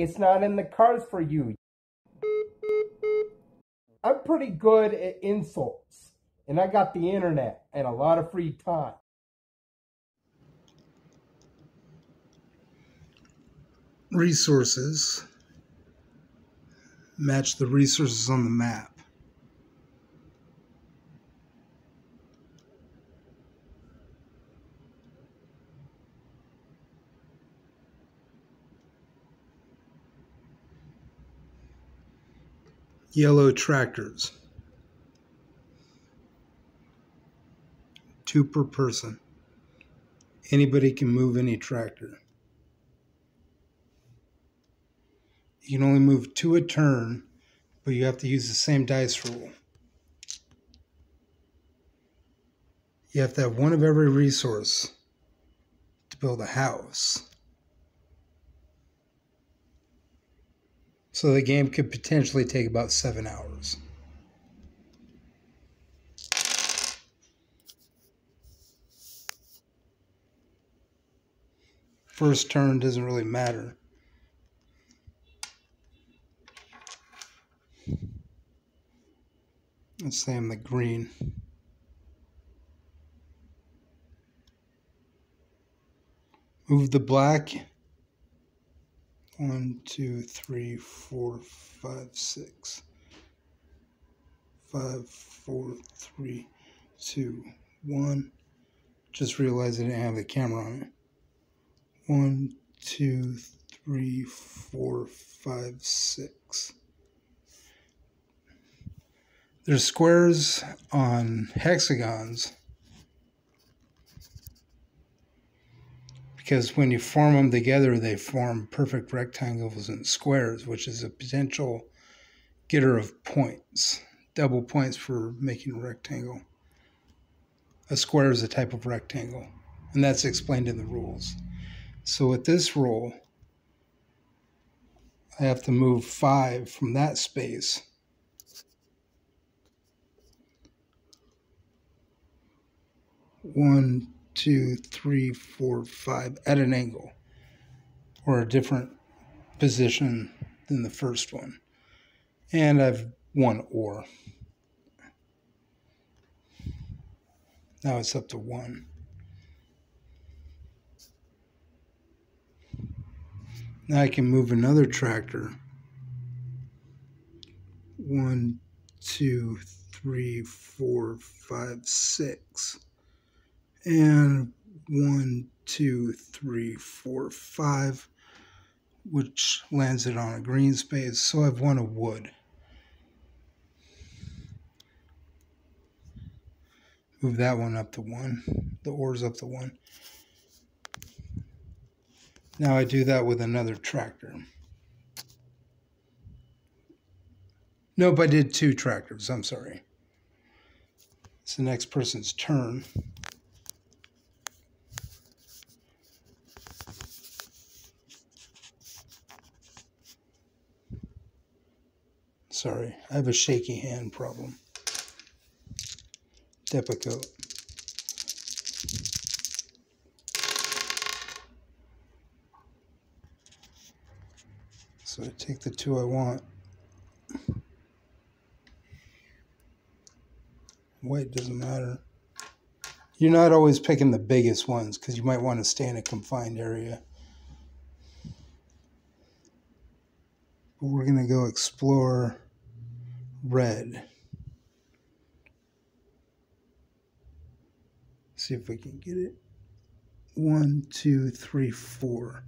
It's not in the cards for you. I'm pretty good at insults, and I got the internet and a lot of free time. Resources. Match the resources on the map. Yellow tractors. 2 per person. Anybody can move any tractor. You can only move 2 a turn, but you have to use the same dice roll. You have to have 1 of every resource to build a house. So the game could potentially take about 7 hours. First turn doesn't really matter. Let's say I'm the green. Move the black. 1, 2, 3, 4, 5, 6. 5, 4, 3, 2, 1. Just realized I didn't have the camera on it. 1, 2, 3, 4, 5, 6. There's squares on hexagons because when you form them together, they form perfect rectangles and squares, which is a potential getter of points. Double points for making a rectangle. A square is a type of rectangle, and that's explained in the rules. So with this roll, I have to move 5 from that space. One, 2, 3, 4, 5 at an angle or a different position than the first one. And I've 1 ore. Now it's up to 1. Now I can move another tractor. 1, 2, 3, 4, 5, 6. And 1, 2, 3, 4, 5, which lands it on a green space. So I've 1 of wood. Move that one up to 1. The ore's up to 1. Now I do that with another tractor. Nope, I did 2 tractors. I'm sorry. It's the next person's turn. Sorry, I have a shaky hand problem. Depakote. So I take the 2 I want. White doesn't matter. You're not always picking the biggest ones because you might want to stay in a confined area. But we're going to go explore red. See if we can get it. 1, 2, 3, 4.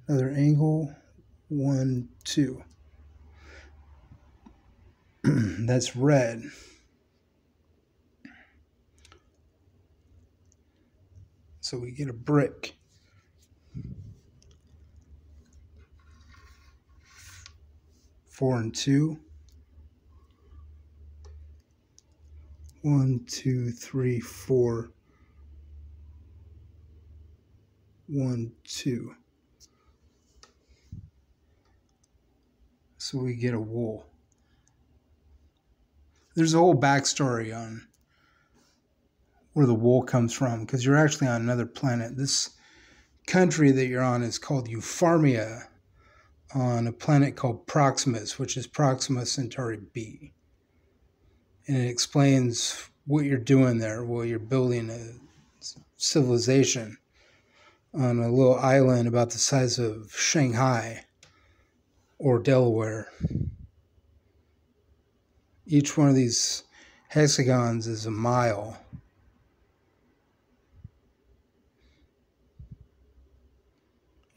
Another angle. 1, 2. That's red. So we get a brick. Four and 2. 1, 2, 3, 4. 1, 2. So we get a wool. There's a whole backstory on where the wool comes from, because you're actually on another planet. This country that you're on is called Eupharmia on a planet called Proximus, which is Proxima Centauri B. And it explains what you're doing there. Well, you're building a civilization on a little island about the size of Shanghai or Delaware. Each one of these hexagons is a mile.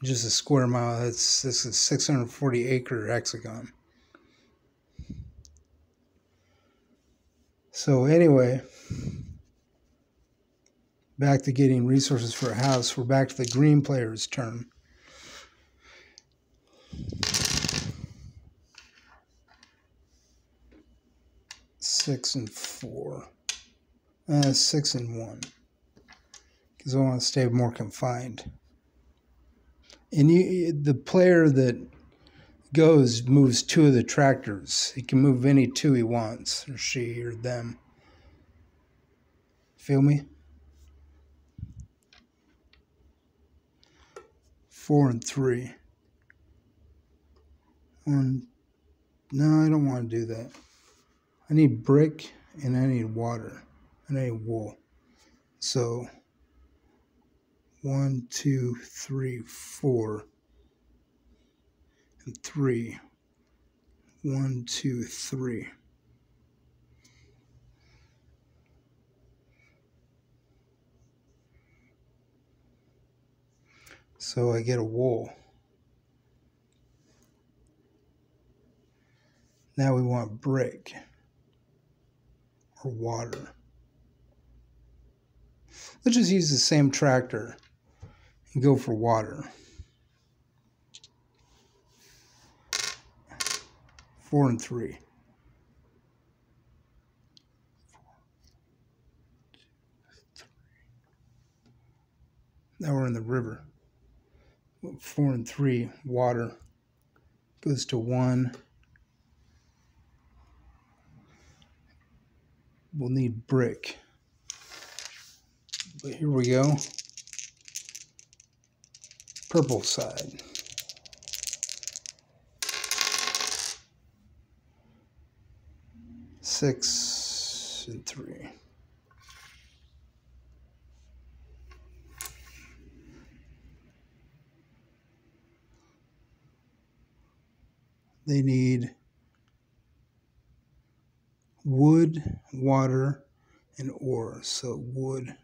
Just a square mile. This is a 640-acre hexagon. So anyway, back to getting resources for a house. We're back to the green player's turn. Six and 4. 6 and 1. Because I want to stay more confined. And the player that goes moves 2 of the tractors. He can move any 2 he wants, or she, or them. Feel me? 4 and 3. No, I don't want to do that. I need brick and I need water and I need wool. So 1, 2, 3, 4, and 3. 1, 2, 3. So I get a wool. Now we want brick or water. Let's just use the same tractor and go for water. 4 and 3. 3. Now we're in the river. 4 and 3, water goes to 1. We'll need brick. But here we go. Purple side. 6 and 3. They need wood, water, and ore. So wood.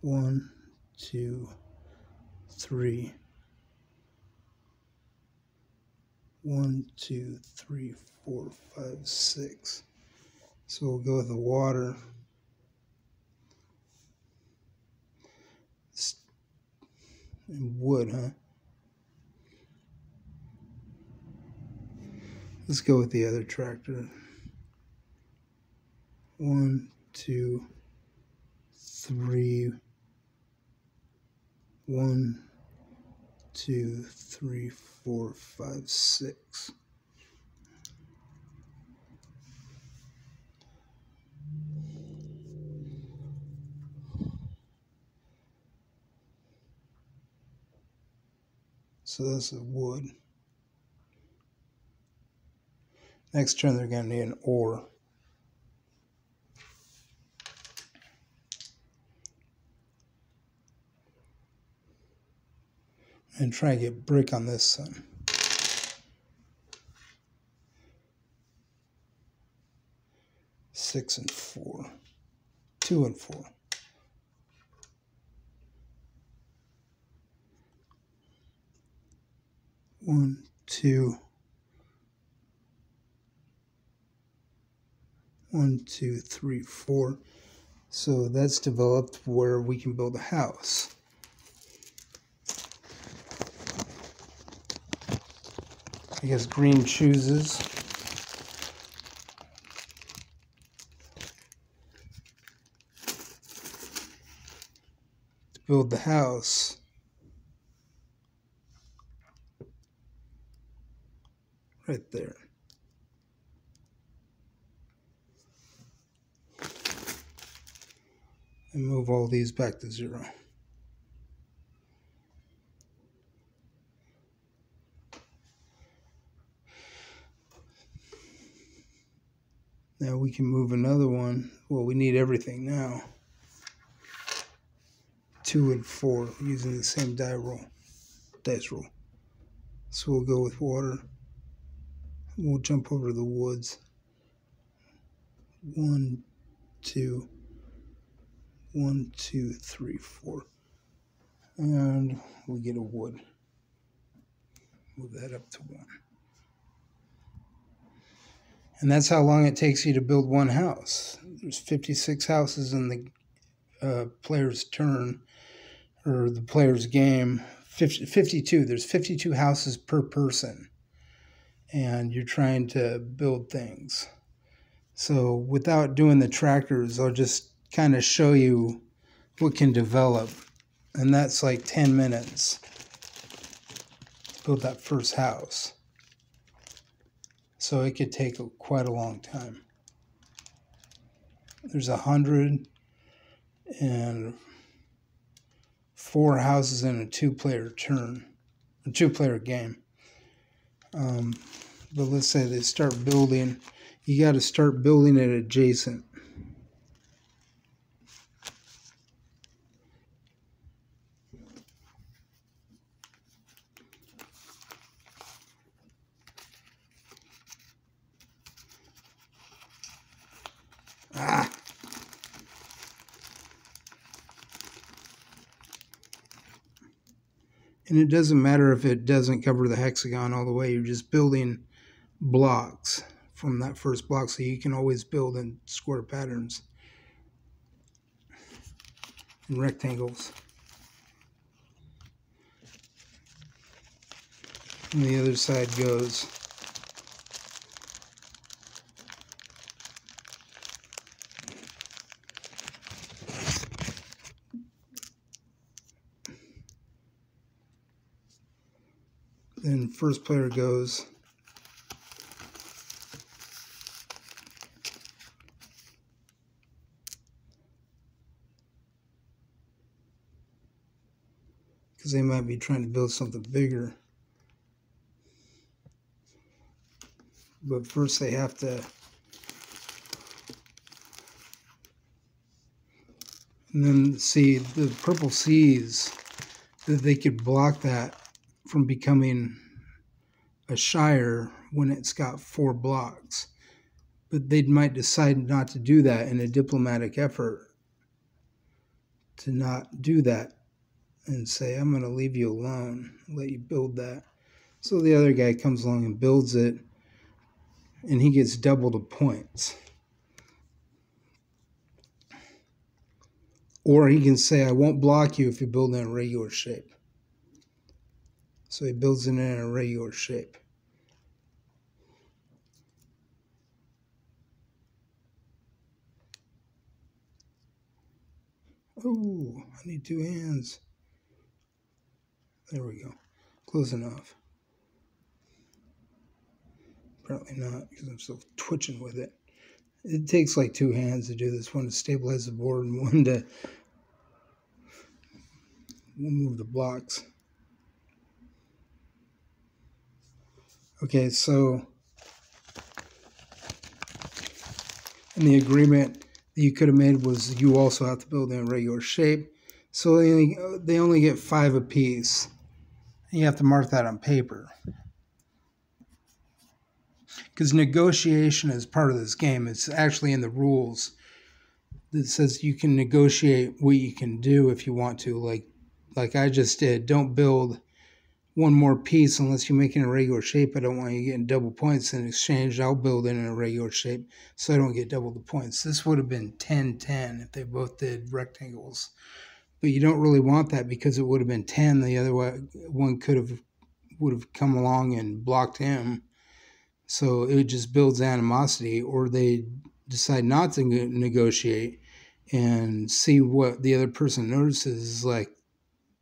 One, 2, 3. 1, 2, 3, 4, 5, 6. So we'll go with the water. And wood, huh? Let's go with the other tractor. 1, 2, 3. 1, 2, 3, 4, 5, 6. So that's the wood. Next turn they're going to need an ore. And try and get brick on this son. Six and 4. 2 and 4. One, 2. 1, 2, 3, 4. So that's developed where we can build a house. I guess green chooses. To build the house. Right there. and move all these back to 0. Now we can move another one. Well, we need everything now. 2 and 4 using the same dice roll. So we'll go with water. We'll jump over to the woods. 1, 2, 1, 2, 3, 4. And we get a wood. Move that up to 1. And that's how long it takes you to build one house. There's 56 houses in the player's turn, or the player's game. 52. There's 52 houses per person. And you're trying to build things. So without doing the trackers, I'll just kind of show you what can develop. And that's like 10 minutes to build that first house. So it could take quite a long time. There's 104 houses in a 2-player turn, a 2-player game. But let's say they start building. You got to start building it adjacent. And it doesn't matter if it doesn't cover the hexagon all the way. You're just building blocks from that first block, so you can always build in square patterns and rectangles. And the other side goes. Then first player goes. Because they might be trying to build something bigger. But first they have to. And then see, the purple sees that they could block that from becoming a shire when it's got 4 blocks. But they might decide not to do that in a diplomatic effort to not do that and say, I'm going to leave you alone, let you build that. So the other guy comes along and builds it, and he gets double the points. Or he can say, I won't block you if you build in a regular shape. So he builds it in a regular shape. Oh, I need 2 hands. There we go. Close enough. Apparently not, because I'm still twitching with it. It takes like 2 hands to do this. One to stabilize the board and one to move the blocks. Okay, so in the agreement that you could have made was you also have to build in a regular shape. So they only get 5 apiece. And you have to mark that on paper. Because negotiation is part of this game. It's actually in the rules that says you can negotiate what you can do if you want to. Like I just did. Don't build one more piece unless you make it in a regular shape. I don't want you getting double points. In exchange, I'll build it in a regular shape so I don't get double the points. This would have been 10-10 if they both did rectangles. But you don't really want that because it would have been 10. The other one would have come along and blocked him. So it just builds animosity, or they decide not to negotiate and see what the other person notices. Like,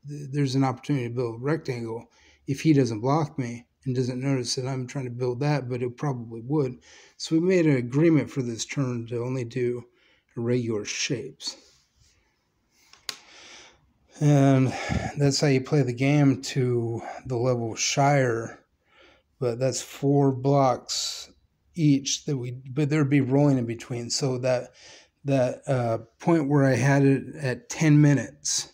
there's an opportunity to build a rectangle. If he doesn't block me and doesn't notice that I'm trying to build that, but it probably would. So we made an agreement for this turn to only do irregular shapes. And that's how you play the game to the level Shire. But that's 4 blocks each but there'd be rolling in between. So that point where I had it at 10 minutes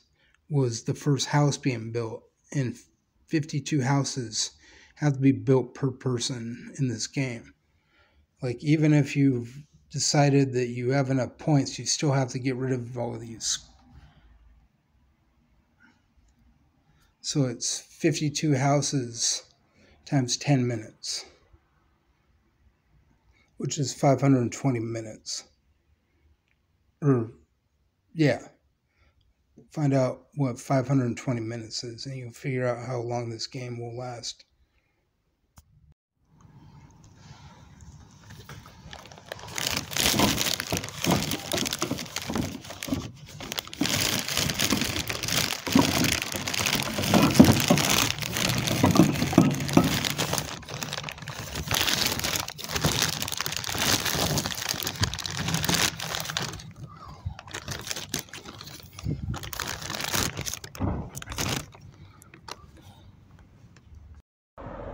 was the first house being built, and 52 houses have to be built per person in this game. Like, even if you've decided that you have enough points, you still have to get rid of all of these. So it's 52 houses times 10 minutes, which is 520 minutes. Or, yeah. Find out what 520 minutes is, and you'll figure out how long this game will last.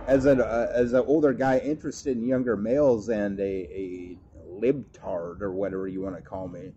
As an older guy interested in younger males and a libtard or whatever you want to call me,